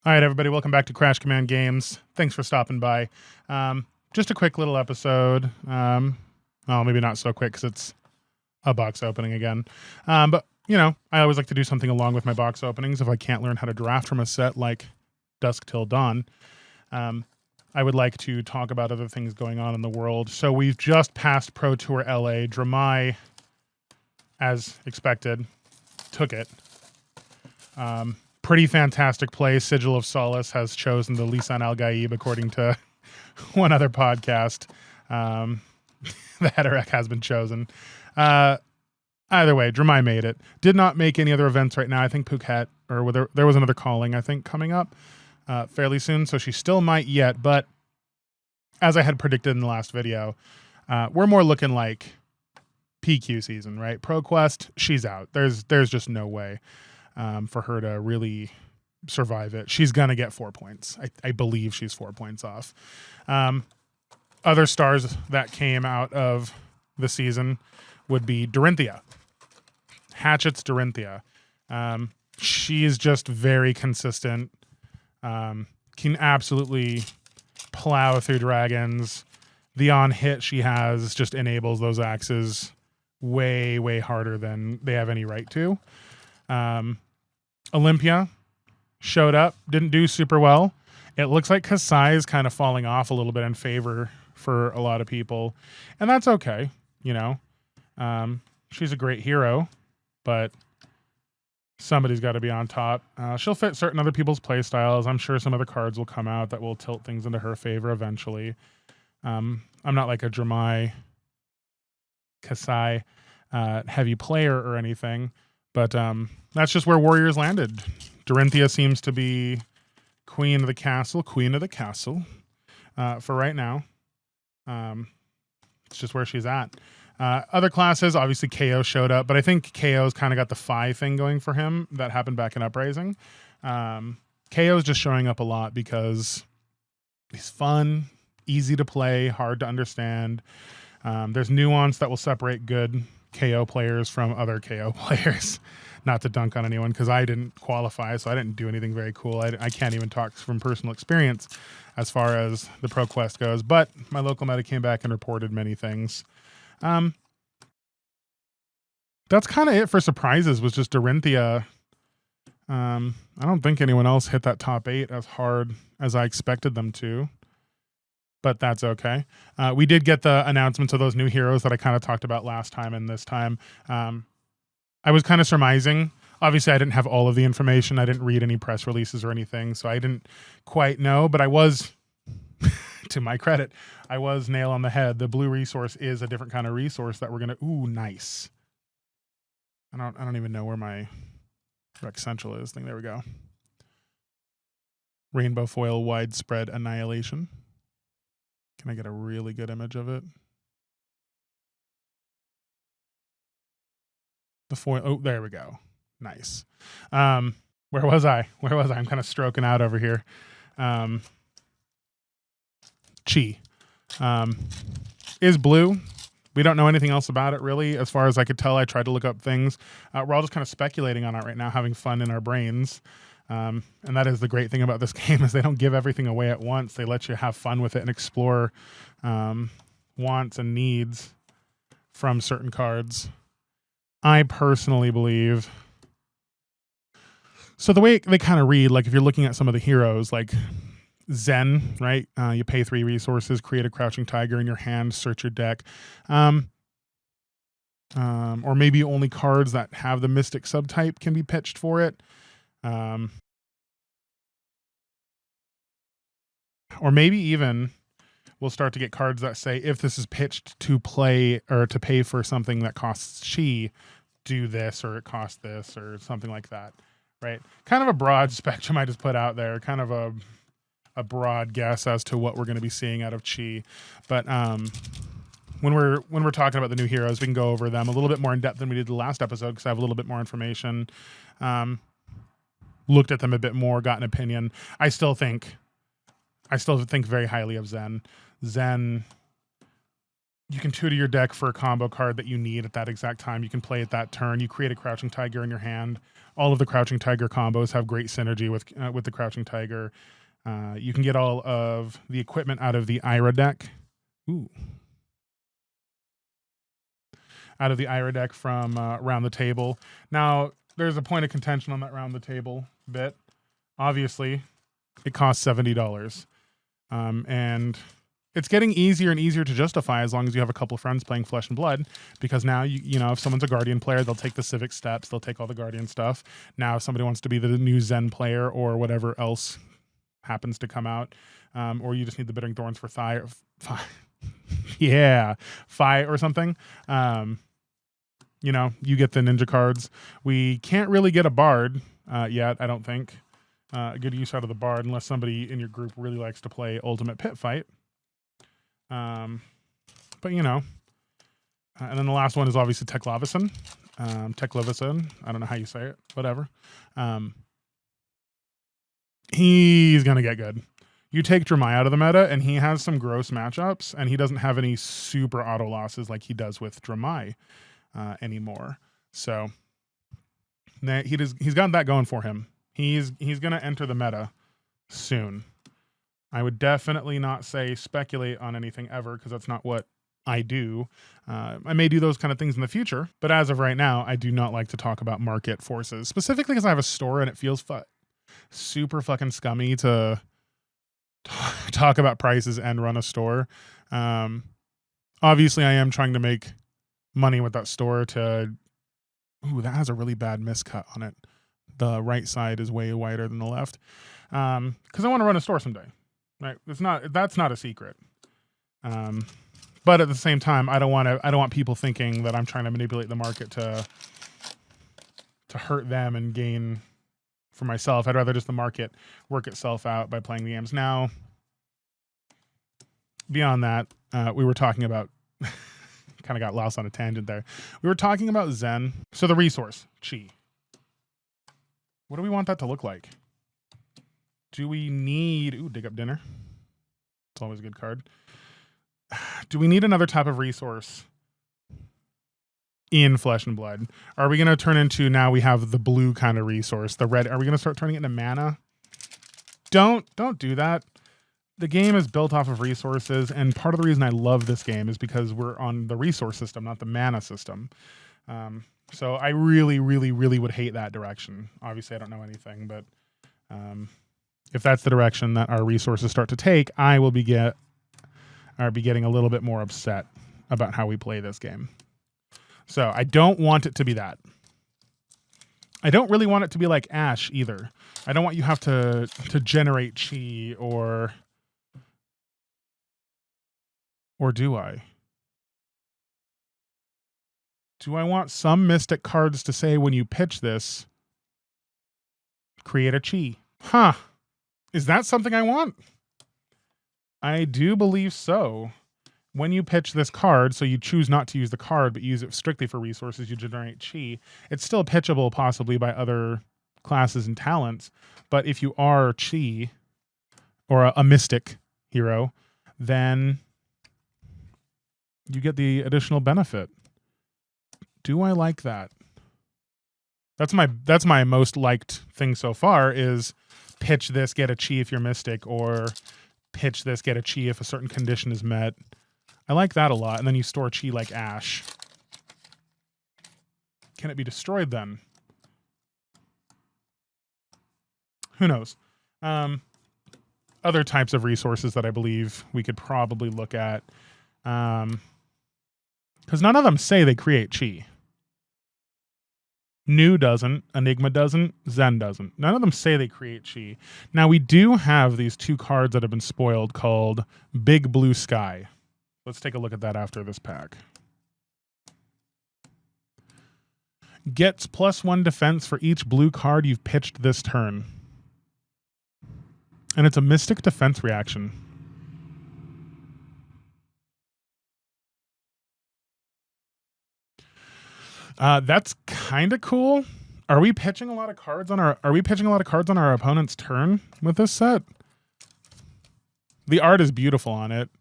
All right, everybody, welcome back to Crash Command Games. Thanks for stopping by. Just a quick little episode. Well, maybe not so quick because it's a box opening again. But, you know, I always like to do something along with my box openings if I can't learn how to draft from a set like Dusk Till Dawn. I would like to talk about other things going on in the world. So we've just passed Pro Tour LA. Dramai, as expected, took it. Pretty fantastic play. Sigil of Solace has chosen the Lisan Al Gaib, according to one other podcast. The Heterek has been chosen. Either way, Dramai made it. Did not make any other events right now. I think Phuket, or there was another calling, I think, coming up fairly soon. So she still might yet. But as I had predicted in the last video, we're more looking like PQ season, right? ProQuest, she's out. There's just no way for her to really survive it. She's going to get 4 points. I believe she's 4 points off. Other stars that came out of the season would be Dorinthia. Hatchet's Dorinthia. She is just very consistent. Can absolutely plow through dragons. The on hit she has just enables those axes way, way harder than they have any right to. Olympia showed up, didn't do super well. It looks like Kasai is kind of falling off a little bit in favor for a lot of people, and that's okay. You know, she's a great hero, but somebody's got to be on top. She'll fit certain other people's play styles. I'm sure some other cards will come out that will tilt things into her favor eventually. I'm not like a Dramai Kasai heavy player or anything, but that's just where Warriors landed. Dorinthia seems to be queen of the castle for right now. It's just where she's at. Other classes, obviously KO showed up, but I think KO's kind of got the Phi thing going for him that happened back in Uprising. KO's just showing up a lot because he's fun, easy to play, hard to understand. There's nuance that will separate good KO players from other KO players. Not to dunk on anyone because I didn't qualify, so I didn't do anything very cool. I can't even talk from personal experience as far as the Pro Quest goes, but my local meta came back and reported many things. That's kind of it for surprises, was just Dorinthia. I don't think anyone else hit that top 8 as hard as I expected them to, but that's okay. We did get the announcements of those new heroes that I kind of talked about last time and this time. I was kind of surmising. Obviously, I didn't have all of the information. I didn't read any press releases or anything, so I didn't quite know, but I was, to my credit, I was nail on the head. The blue resource is a different kind of resource that we're going to, ooh, nice. I don't even know where my Rec Central is. There we go. Rainbow foil widespread annihilation. Can I get a really good image of it? The foil. Oh, there we go. Nice. Where was I? I'm kind of stroking out over here. Chi is blue. We don't know anything else about it, really. As far as I could tell, I tried to look up things. We're all just kind of speculating on it right now, having fun in our brains. And that is the great thing about this game, is they don't give everything away at once. They let you have fun with it and explore wants and needs from certain cards. I personally believe. So the way they kind of read, like if you're looking at some of the heroes, like Zen, right? You pay 3 resources, create a crouching tiger in your hand, search your deck. Or maybe only cards that have the mystic subtype can be pitched for it. Or maybe even we'll start to get cards that say, if this is pitched to play or to pay for something that costs chi, do this, or it costs this, or something like that, right? Kind of a broad spectrum I just put out there, kind of a broad guess as to what we're going to be seeing out of chi. But when we're talking about the new heroes, we can go over them a little bit more in depth than we did the last episode, because I have a little bit more information. Looked at them a bit more, got an opinion. I still think very highly of Zen. Zen You can tutor your deck for a combo card that you need at that exact time. You can play it that turn. You create a Crouching Tiger in your hand. All of the Crouching Tiger combos have great synergy with the Crouching Tiger. You can get all of the equipment out of the Ira deck. Ooh. Out of the Ira deck from Round the Table. Now, there's a point of contention on that Round the Table bit. Obviously, it costs $70. And it's getting easier and easier to justify as long as you have a couple of friends playing Flesh and Blood, because now, you know, if someone's a Guardian player, they'll take the Civic Steps, they'll take all the Guardian stuff. Now, if somebody wants to be the new Zen player or whatever else happens to come out, or you just need the Bittering Thorns for Thigh, or something, you know, you get the ninja cards. We can't really get a Bard yet, I don't think. Good use out of the Bard unless somebody in your group really likes to play Ultimate Pit Fight. But you know, and then the last one is obviously Teklavison. Teklavison. I don't know how you say it. Whatever. He's gonna get good. You take Dramai out of the meta, and he has some gross matchups, and he doesn't have any super auto losses like he does with Dramai anymore. So he's got that going for him. He's gonna enter the meta soon. I would definitely not say speculate on anything ever, because that's not what I do. I may do those kind of things in the future, but as of right now, I do not like to talk about market forces, specifically because I have a store and it feels super fucking scummy to talk about prices and run a store. Obviously, I am trying to make money with that store to... Ooh, that has a really bad miscut on it. The right side is way wider than the left. Because I want to run a store someday. Right? That's not a secret. But at the same time, I don't want people thinking that I'm trying to manipulate the market to hurt them and gain for myself. I'd rather just the market work itself out by playing the games. Now, beyond that, we were talking about kind of got lost on a tangent there. We were talking about Zen. So the resource, Chi. What do we want that to look like? Do we need... Ooh, Dig Up Dinner. It's always a good card. Do we need another type of resource in Flesh and Blood? Are we going to turn into... Now we have the blue kind of resource. The red... Are we going to start turning it into mana? Don't do that. The game is built off of resources, and part of the reason I love this game is because we're on the resource system, not the mana system. So I really, really, really would hate that direction. Obviously, I don't know anything, but if that's the direction that our resources start to take, I will be getting a little bit more upset about how we play this game. So I don't want it to be that. I don't really want it to be like Ash either. I don't want you have to generate chi or do I? Do I want some Mystic cards to say when you pitch this, create a chi? Huh. Is that something I want? I do believe so. When you pitch this card, so you choose not to use the card, but use it strictly for resources, you generate chi. It's still pitchable possibly by other classes and talents, but if you are chi or a mystic hero, then you get the additional benefit. Do I like that? That's my most liked thing so far is pitch this, get a chi if you're mystic, or pitch this, get a chi if a certain condition is met. I like that a lot. And then you store chi like Ash. Can it be destroyed then? Who knows? Other types of resources that I believe we could probably look at. Because none of them say they create chi. New doesn't, Enigma doesn't, Zen doesn't. None of them say they create chi. Now we do have these two cards that have been spoiled called Big Blue Sky. Let's take a look at that after this pack. Gets +1 defense for each blue card you've pitched this turn. And it's a Mystic defense reaction. That's kind of cool. Are we pitching a lot of cards on our opponent's turn with this set? The art is beautiful on it.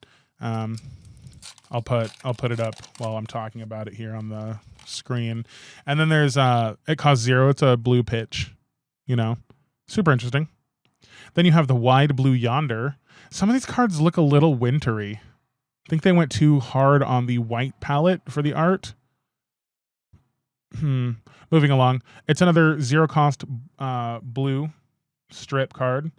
I'll put it up while I'm talking about it here on the screen. And then there's it costs 0. It's a blue pitch, super interesting. Then you have the wide blue yonder. Some of these cards look a little wintry. I think they went too hard on the white palette for the art. Moving along. It's another 0 cost blue strip card.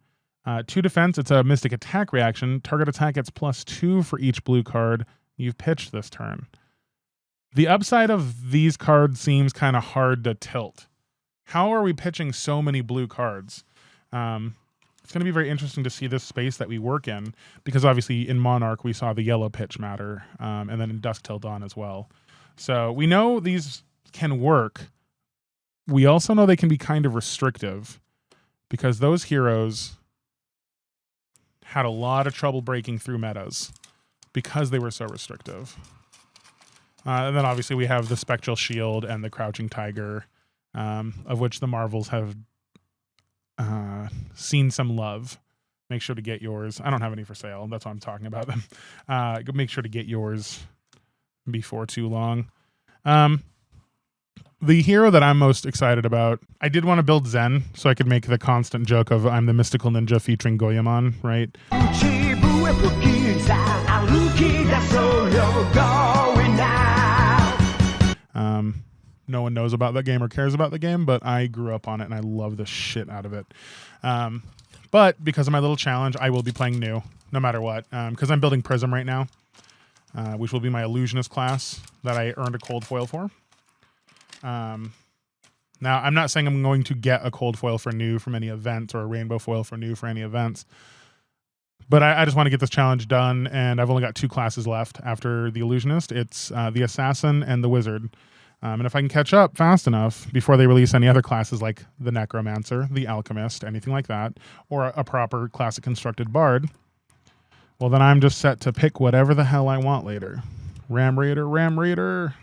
2 defense. It's a mystic attack reaction. Target attack gets +2 for each blue card you've pitched this turn. The upside of these cards seems kind of hard to tilt. How are we pitching so many blue cards? It's going to be very interesting to see this space that we work in, because obviously in Monarch we saw the yellow pitch matter, and then in Dusk Till Dawn as well. So we know these can work. We also know they can be kind of restrictive, because those heroes had a lot of trouble breaking through metas because they were so restrictive. And then obviously we have the Spectral Shield and the Crouching Tiger, of which the Marvels have seen some love. Make sure to get yours. I don't have any for sale. That's why I'm talking about them. Make sure to get yours before too long. The hero that I'm most excited about, I did want to build Zen so I could make the constant joke of I'm the mystical ninja featuring Goemon, right? No one knows about that game or cares about the game, but I grew up on it and I love the shit out of it. But because of my little challenge, I will be playing new no matter what, because I'm building Prism right now, which will be my illusionist class that I earned a cold foil for. Now, I'm not saying I'm going to get a cold foil for new from any event or a rainbow foil for new for any events, but I just want to get this challenge done, and I've only got 2 classes left after the illusionist. It's the assassin and the wizard. And if I can catch up fast enough before they release any other classes like the necromancer, the alchemist, anything like that, or a proper classic constructed bard, well, then I'm just set to pick whatever the hell I want later. Ram Raider.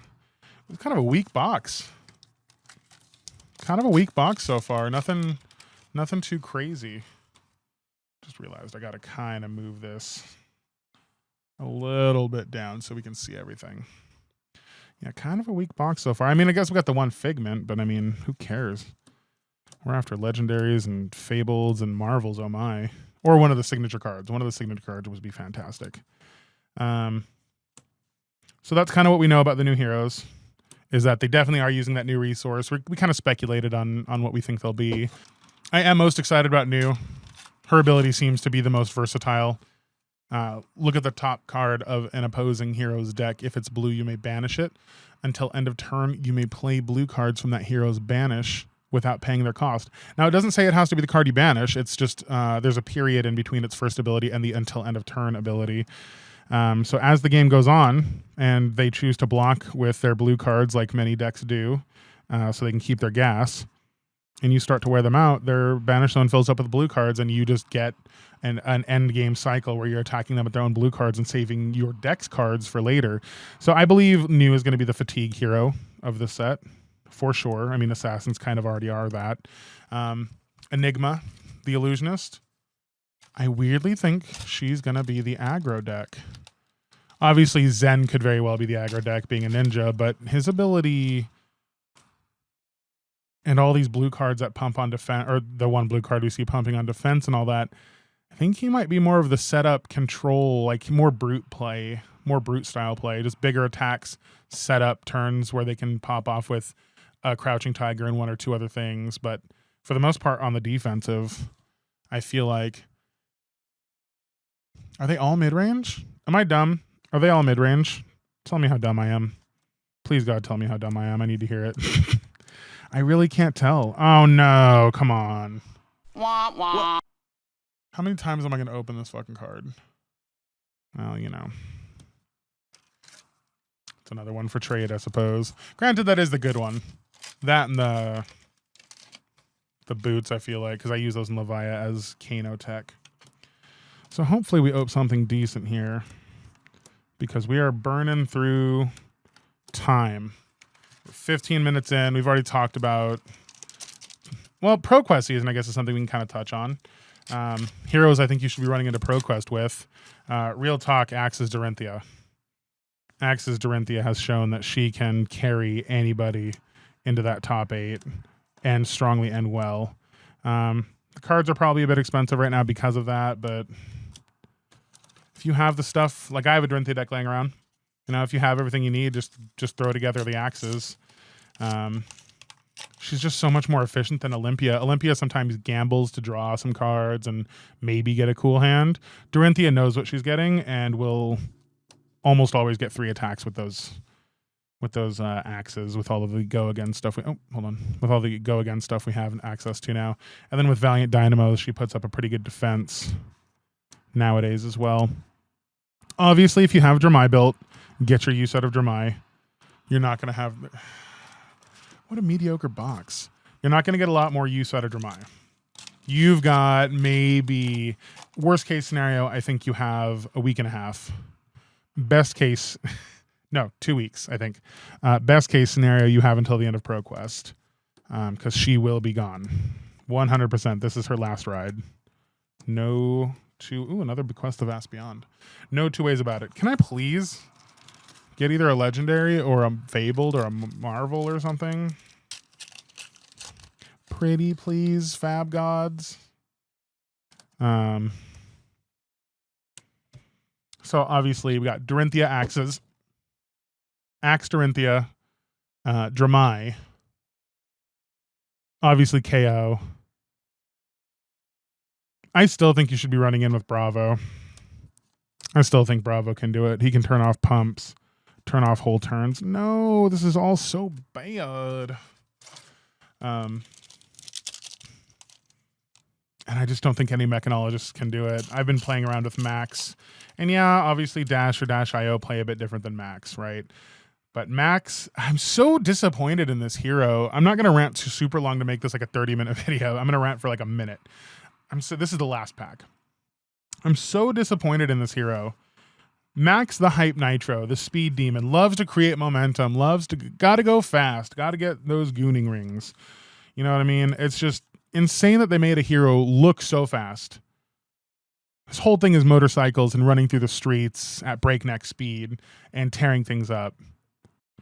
It's kind of a weak box. Kind of a weak box so far. Nothing too crazy. Just realized I got to kind of move this a little bit down so we can see everything. Yeah, kind of a weak box so far. I mean, I guess we got the one Figment, but I mean, who cares? We're after legendaries and fables and marvels, oh my. Or one of the signature cards. One of the signature cards would be fantastic. So that's kind of what we know about the new heroes, is that they definitely are using that new resource. We kind of speculated on what we think they'll be. I am most excited about new. Her ability seems to be the most versatile. Look at the top card of an opposing hero's deck. If it's blue, you may banish it. Until end of turn, you may play blue cards from that hero's banish without paying their cost. Now, it doesn't say it has to be the card you banish. It's just there's a period in between its first ability and the until end of turn ability. So as the game goes on and they choose to block with their blue cards like many decks do, so they can keep their gas, and you start to wear them out, their banish zone fills up with blue cards, and you just get an end game cycle where you're attacking them with their own blue cards and saving your deck's cards for later. So I believe new is going to be the fatigue hero of the set, for sure. I mean, assassins kind of already are that. Enigma, the illusionist. I weirdly think she's going to be the aggro deck. Obviously, Zen could very well be the aggro deck, being a ninja, but his ability and all these blue cards that pump on defense, or the one blue card we see pumping on defense and all that, I think he might be more of the setup control, like more brute play, more brute style play, just bigger attacks, setup turns where they can pop off with a Crouching Tiger and 1 or 2 other things. But for the most part on the defensive, I feel like, are they all mid-range? Am I dumb? Are they all mid-range? Tell me how dumb I am. Please, God, tell me how dumb I am. I need to hear it. I really can't tell. Oh, no. Come on. Wah, wah. How many times am I going to open this fucking card? Well, you know. It's another one for trade, I suppose. Granted, that is the good one. That and the boots, I feel like, because I use those in Leviah as Kano tech. So hopefully we open something decent here, because we are burning through time. We're 15 minutes in. We've already talked about, well, ProQuest season, I guess, is something we can kind of touch on. Heroes I think you should be running into ProQuest with. Real talk, Axis Dorinthia. Axis Dorinthia has shown that she can carry anybody into that top 8 and strongly and well. The cards are probably a bit expensive right now because of that, but if you have the stuff, like I have a Dorinthia deck laying around, you know, if you have everything you need, just throw together the Axes. She's just so much more efficient than Olympia. Olympia sometimes gambles to draw some cards and maybe get a cool hand. Dorinthia knows what she's getting and will almost always get 3 attacks with those Axes, with all of the go again stuff. With all the go again stuff we have access to now, and then with Valiant Dynamos, she puts up a pretty good defense nowadays as well. Obviously, if you have Dramai built, get your use out of Dramai. You're not going to have... What a mediocre box. You're not going to get a lot more use out of Dramai. You've got maybe... Worst case scenario, I think you have a week and a half. Best case... No, 2 weeks, I think. Best case scenario, you have until the end of ProQuest. Because she will be gone. 100%. This is her last ride. No... another Bequest of Vast Beyond. No two ways about it. Can I please get either a Legendary or a Fabled or a Marvel or something? Pretty please, Fab Gods. So obviously we got Dorinthia Axes. Axe Dorinthia. Dramai. Obviously KO. I still think you should be running in with Bravo. I still think Bravo can do it. He can turn off pumps, turn off whole turns. No, this is all so bad. And I just don't think any mechanologists can do it. I've been playing around with Max. And yeah, obviously Dash or Dash.io play a bit different than Max, right? But Max, I'm so disappointed in this hero. I'm not going to rant too super long to make this like a 30-minute video. I'm going to rant for like a minute. This is the last pack. I'm so disappointed in this hero. Max the Hype Nitro, the speed demon, loves to create momentum, gotta go fast, gotta get those gooning rings. You know what I mean? It's just insane that they made a hero look so fast. This whole thing is motorcycles and running through the streets at breakneck speed and tearing things up.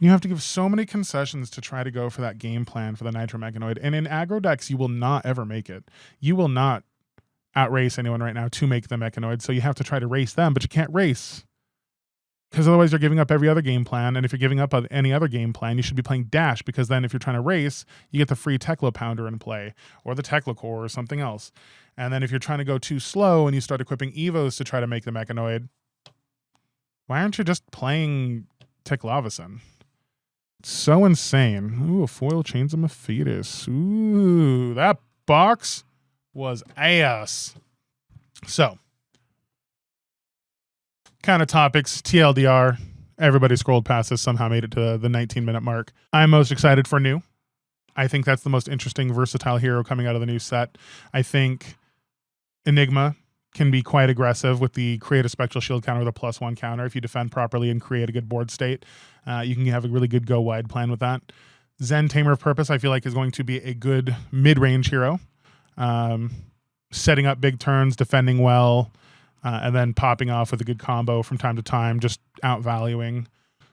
You have to give so many concessions to try to go for that game plan for the Nitro Mechanoid. And in aggro decks, you will not ever make it. You will not outrace anyone right now to make the Mechanoid, so you have to try to race them, but you can't race. Because otherwise you're giving up every other game plan, and if you're giving up any other game plan, you should be playing Dash, because then if you're trying to race, you get the free Tekla Pounder in play, or the Tekla Core, or something else. And then if you're trying to go too slow and you start equipping Evos to try to make the Mechanoid, why aren't you just playing Teklavison? It's so insane. Ooh, a foil Chains of Mephitis. Ooh, that box was ass. So, kind of topics, TLDR. Everybody scrolled past this, somehow made it to the 19-minute mark. I'm most excited for new. I think that's the most interesting, versatile hero coming out of the new set. I think Enigma can be quite aggressive with the create a spectral shield counter with a +1 counter. If you defend properly and create a good board state, you can have a really good go wide plan with that. Zen Tamer of Purpose, I feel like, is going to be a good mid-range hero. Setting up big turns, defending well, and then popping off with a good combo from time to time, just outvaluing.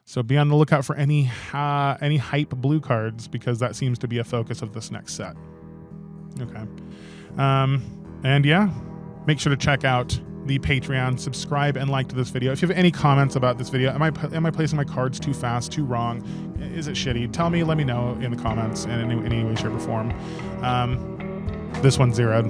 So be on the lookout for any hype blue cards, because that seems to be a focus of this next set. Okay. And yeah, make sure to check out the Patreon, subscribe and like to this video. If you have any comments about this video, am I placing my cards too fast, too wrong? Is it shitty? Tell me, let me know in the comments in any way, shape, or form. This one's zeroed.